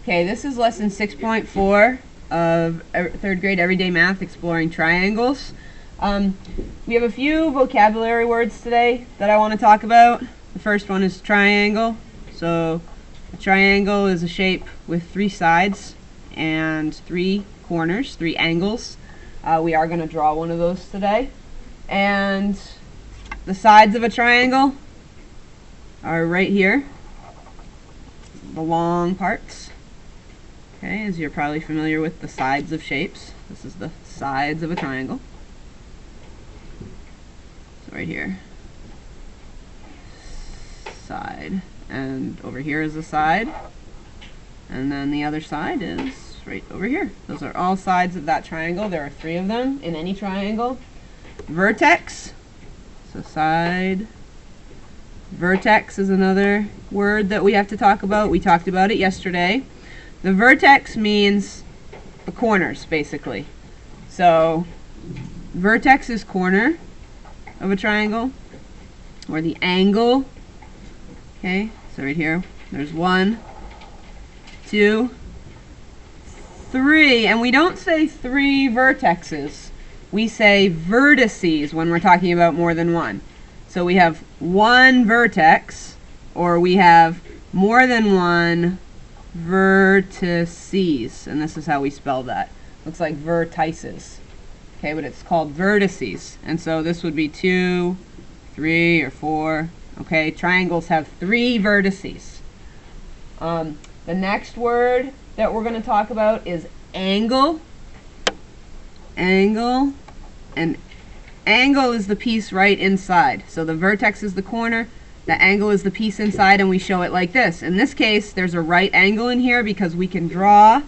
Okay, this is lesson 6.4 of third grade everyday math, exploring triangles. We have a few vocabulary words today that I want to talk about. The first one is triangle. So a triangle is a shape with 3 sides and 3 corners, 3 angles. We are going to draw one of those today. And the sides of a triangle are right here, the long parts. Okay, as you're probably familiar with the sides of shapes. This is the sides of a triangle. So right here, side, and over here is the side, and then the other side is right over here. Those are all sides of that triangle. There are 3 of them in any triangle. Vertex, so side. Vertex is another word that we have to talk about. We talked about it yesterday. The vertex means the corners, basically. So vertex is corner of a triangle, or the angle. Okay, so right here, there's 1, 2, 3, and we don't say 3 vertexes. We say vertices when we're talking about more than one. So we have 1 vertex, or we have more than 1 vertices, and this is how we spell that. Looks like vertices. Okay, but it's called vertices. And so this would be 2, 3, or 4. Okay, triangles have 3 vertices. The next word that we're going to talk about is angle. Angle. And angle is the piece right inside. So the vertex is the corner, the angle is the piece inside, and we show it like this. In this case, there's a right angle in here because we can draw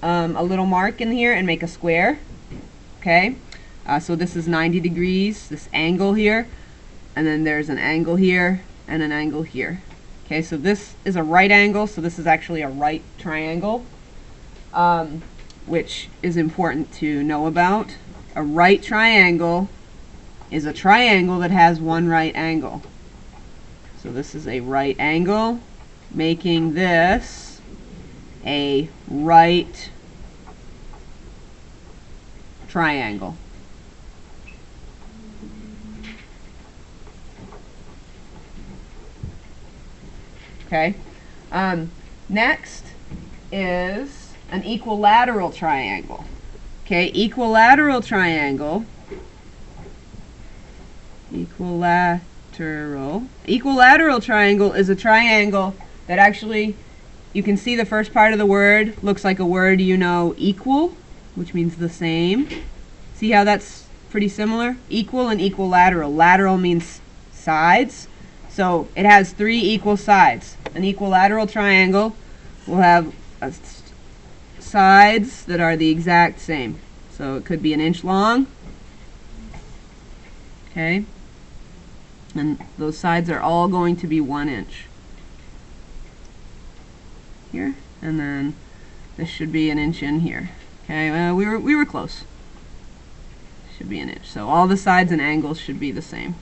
a little mark in here and make a square. Okay, so this is 90 degrees, this angle here, and then there's an angle here and an angle here. Okay, so this is a right angle, so this is actually a right triangle, which is important to know about. A right triangle is a triangle that has 1 right angle. So this is a right angle, making this a right triangle. Okay. Next is an equilateral triangle. Okay, equilateral triangle. Equilateral triangle is a triangle that actually, you can see the first part of the word looks like a word you know, equal, which means the same. See how that's pretty similar? Equal and equilateral. Lateral means sides. So it has 3 equal sides. An equilateral triangle will have sides that are the exact same. So it could be 1 inch long. Okay. And those sides are all going to be 1 inch. Here. And then this should be 1 inch in here. Okay, we were close. Should be 1 inch. So all the sides and angles should be the same.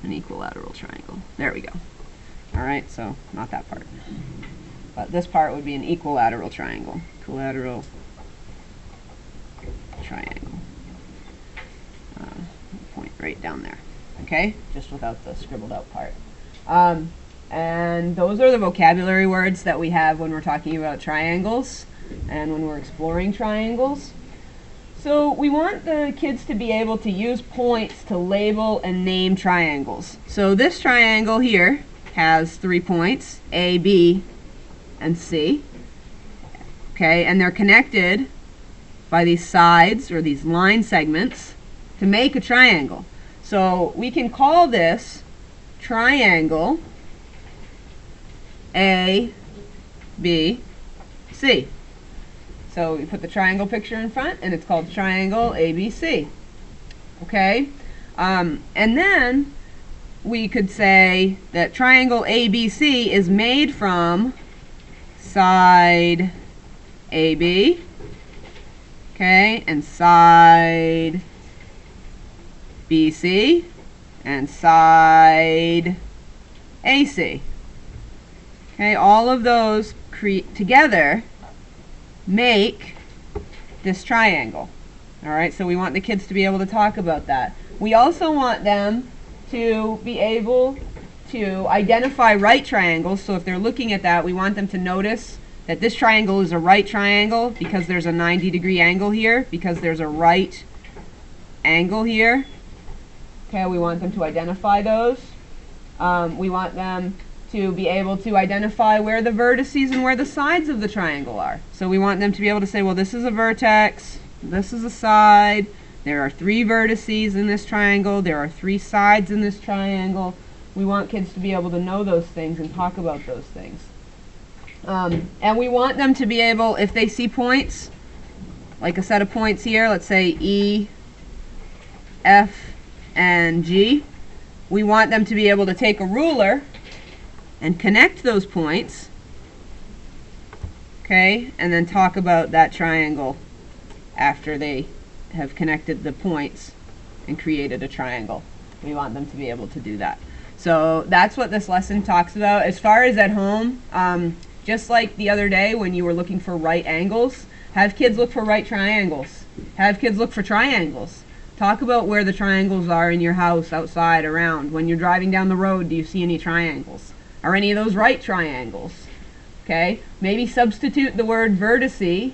An equilateral triangle. There we go. Alright, so not that part. But this part would be an equilateral triangle. Equilateral triangle. Point right down there. Okay? Just without the scribbled out part. And those are the vocabulary words that we have when we're talking about triangles and when we're exploring triangles. So we want the kids to be able to use points to label and name triangles. So this triangle here has 3 points, A, B, and C. Okay, and they're connected by these sides or these line segments to make a triangle. So we can call this triangle A, B, C. So we put the triangle picture in front, and it's called triangle ABC. Okay? And then we could say that triangle ABC is made from side AB, okay, and side BC, and side AC. Okay, all of those together make this triangle. Alright, so we want the kids to be able to talk about that. We also want them to be able to identify right triangles. So if they're looking at that, we want them to notice that this triangle is a right triangle because there's a 90-degree angle here, because there's a right angle here. Okay, we want them to identify those. We want them to be able to identify where the vertices and where the sides of the triangle are. So we want them to be able to say, well, this is a vertex, this is a side, there are 3 vertices in this triangle, there are 3 sides in this triangle. We want kids to be able to know those things and talk about those things. And we want them to be able, if they see points, like a set of points here, let's say E, F, and G, we want them to be able to take a ruler and connect those points, okay, and then talk about that triangle after they have connected the points and created a triangle. We want them to be able to do that. So that's what this lesson talks about. As far as at home, just like the other day when you were looking for right angles, have kids look for right triangles. Have kids look for triangles. Talk about where the triangles are in your house, outside, around. When you're driving down the road, do you see any triangles? Are any of those right triangles? Okay, maybe substitute the word vertice,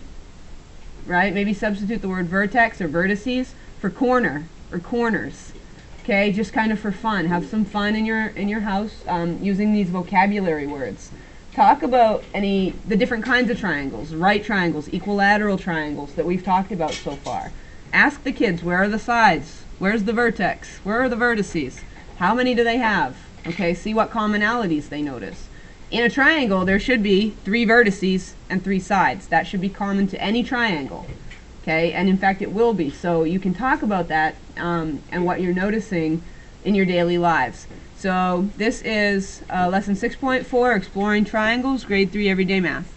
right? Maybe substitute the word vertex or vertices for corner or corners. Okay, just kind of for fun. Have some fun in your house using these vocabulary words. Talk about the different kinds of triangles, right triangles, equilateral triangles that we've talked about so far. Ask the kids, where are the sides? Where's the vertex? Where are the vertices? How many do they have? Okay, see what commonalities they notice. In a triangle, there should be 3 vertices and 3 sides. That should be common to any triangle. Okay, and in fact it will be. So you can talk about that and what you're noticing in your daily lives. So this is lesson 6.4, Exploring Triangles, grade 3 Everyday Math.